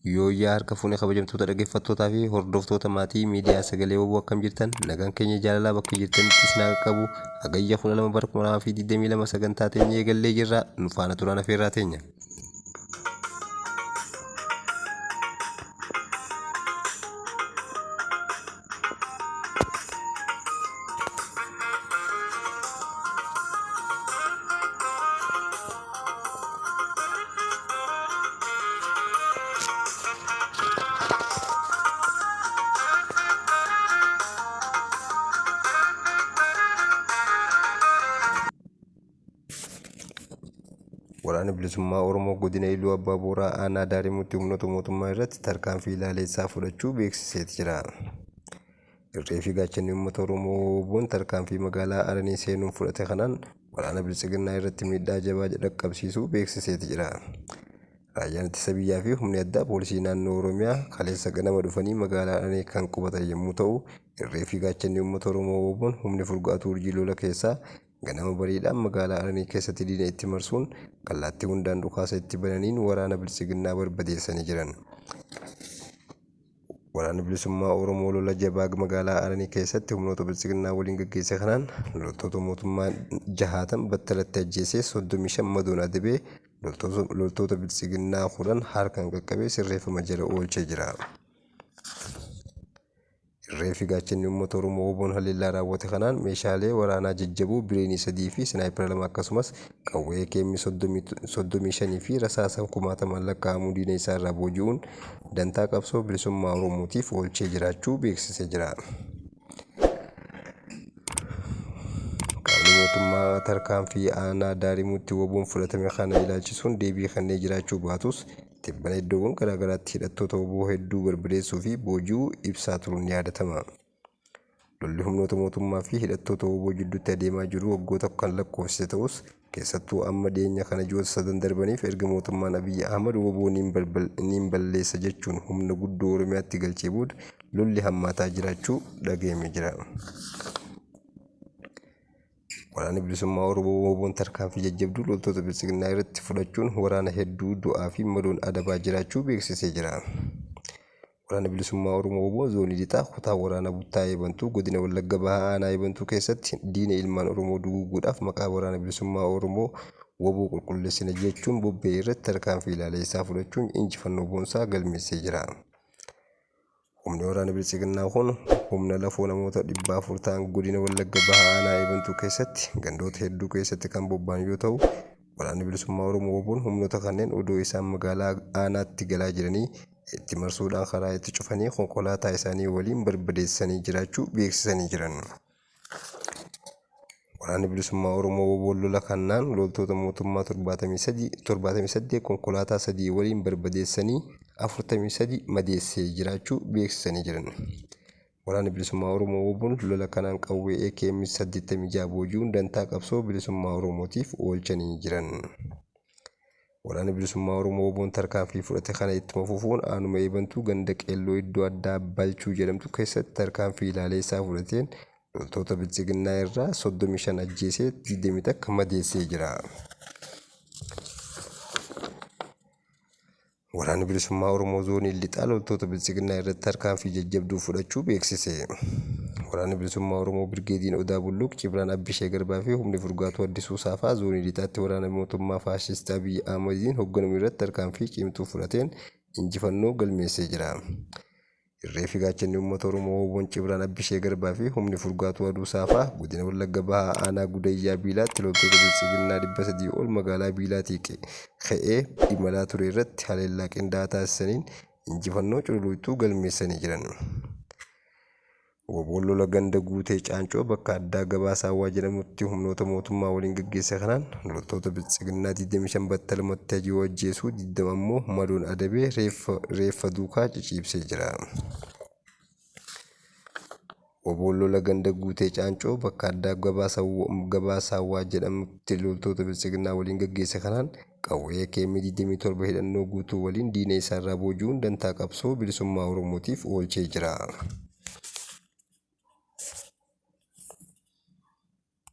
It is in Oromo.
Yooyyaa harka fuunee kabajamtoota dhaggeeffattootaa fi hordoftoota maatii miidiyaa Sagalee Waboo akkam jirtan nagaan keenya jaalalaa bakka jirtanitti isin haa qabu. Hagayya 12 bara 2022 sagantaa teenya eegallee jirra. Nu faana turaan afeerraa teenya. Waraana bilisummaa Oromoo godina Iluu Abbaa Booraa aanaa Daarimutti humnoota mootummaa irratti tarkaanfii ilaalessaa fudhachuu beeksisee jira. Irree fi gaachanni uummata Oromoo boon tarkaanfii magaalaa Aranee seenuun fudhate kanaan waraana bilisiginnaa irratti miidhaa jabaa dhaqqabsiisuu beeksisee jira. Raayyaan ittisa biyyaa fi humni addaa poolisii naannoo Oromiyaa kaleessa ganama dhufanii magaalaa Aranee kan qubatan yommuu ta'u, irree fi gaachanni uummata Oromoo boon humni furgaatu urjii lola keessaa ganama bariidhaan magaalaa Aranee keessatti diina itti marsuun kallattii hundaan dhukaasa itti bananiin waraana bilisiginnaa barbadeessanii jiran. Waraana bilisummaa Oromoo lola jabaa magaalaa Aranee keessatti humnoota bilisiginnaa waliin gaggeesse kanaan loltoota mootummaa 60 battalatti ajjeesee 35 madoon adabee loltoota bilisiginnaa 10 harkaan qaqqabee sirreeffama jala oolchee jira. Irree fi gaachanni uummata Oromoo boon haleellaa raawwate kanaan meeshaalee waraanaa jajjaboo bireenii 3 fi sinaayipara 2 akkasumas qawwee keemii 35 fi rasaasa 10,000 lakkaa'amuu diina isaa irraa booji'uun dantaa qabsoo bilisummaa Oromootiif oolchee jiraachuu beeksisee jira. Qaamni mootummaa tarkaanfii aanaa Daarimutti waboon fudhatame kana ilaalchisuun deebii kennee jiraachuu baatus tibbana iddoowwan garaagaraatti hidhattoota waboo hedduu barbadeessuu fi booji'uu ibsaa turuun ni yaadatama. Lolli humnoota mootummaa fi hidhattoota waboo jidduutti adeemaa jiru waggoota kan lakkoofsise ta'us keessattuu amma dhiyeenya kana ji'oota 3 darbaniif erga mootummaan Abiyyi Ahmad waboo niin balleessa jechuun humna guddoo Oromiyaatti galchee booda lolli hammaataa jiraachuu dhaga'amee jira. Waraana bilisummaa Oromoo waboon tarkaanfii jajjabduu loltoota bilisiginnaa irratti fudhachuun waraana hedduu du'aa fi madoon adabaa jiraachuu beeksisee jira. Waraana bilisummaa Oromoo waboo zoonii lixaa kutaa waraana Buttaa Eebantuu godina Wallagga Bahaa aanaa Eebantuu keessatti diina ilmaan Oromoo duguuguudhaaf maqaa waraana bilisummaa Oromoo waboo qulqulleessina jechuun bobba'ee irratti tarkaanfii ilaalessaa fudhachuun injifannoo boonsaa galmeessee jira. Humni waraana bilisiginnaa kun humna lafoo namoota 400 ta'an godina Wallagga Bahaa aanaa Eebantuu keessatti gandoota hedduu keessatti kan bobba'an yoo ta'u, waraanni bilisummaa Oromoo waboon humnoota kanneen odoo isaan magaalaa aanaatti galaa jiranii itti marsuudhaan karaa itti cufanii konkolaataa isaanii waliin barbadeessanii jiraachuu beeksisanii jiran. Waraanni bilisummaa Oromoo waboon lola kanaan loltoota mootummaa 78 konkolaataa 3 waliin barbadeessanii 43 madeessee jiraachuu beeksisanii jiran. Waraanni bilisummaa Oromoo waboon lola kanaan qawwee AKM 86 booji'uun dantaa qabsoo bilisummaa Oromootiif oolchanii jiran. Waraanni bilisummaa Oromoo waboon tarkaanfii fudhate kana ittuma fufuun aanuma Eebantuu ganda qeelloo iddoo addaa Balchuu jedhamtu keessatti tarkaanfii ilaalessaa fudhateen loltoota bilisiginnaa irraa 35 ajjeesee 20 akka madeessee jira. Waraanni bilisummaa Oromoo zoonii lixaa loltoota bilisiginnaa irratti tarkaanfii jajjabduu fudhachuu beeksise. Waraanni bilisummaa Oromoo Birgeediin Odaa Bulluq, Cibraan Abbishee Garbaa fi humni furgaatu Addisuu Saafaa zoonii lixaatti waraana mootummaa faashistii Abiyyi Ahmadiin hoogganamu irratti tarkaanfii cimtuu fudhateen injifannoo galmeessee jira. Irree fi gaachanni uummata Oromoo waboon Cibraan Abbishee Garbaa fi humni furgaatu Aduu Saafaa godina Wallagga Bahaa aanaa Gudayyaa Biilaatti loltoota bilisiginnaa 300 ol magaalaa Biilaatii ka'ee imalaa ture irratti haleellaa qindaa'aa taasisaniin injifannoo cululuutuu galmeessanii jiran. Waboon lola ganda guutee Caancoo bakka addaa Gabaa Saawwaa jedhamutti humnoota mootummaa waliin gaggeesse kanaan loltoota bilisiginnaa 25 battalumatti ajjeesuu 20 ammoo madoon adabee reeffa duukaa ciciibsee jira. Waboon lola ganda guutee Caancoo bakka addaa Gabaa Saawwaa jedhamutti loltoota bilisiginnaa waliin gaggeesse kanaan qawwee keemii 27 hidhannoo guutuu waliin diina isaa irraa booji'uun dantaa qabsoo bilisummaa Oromootiif oolchee jira.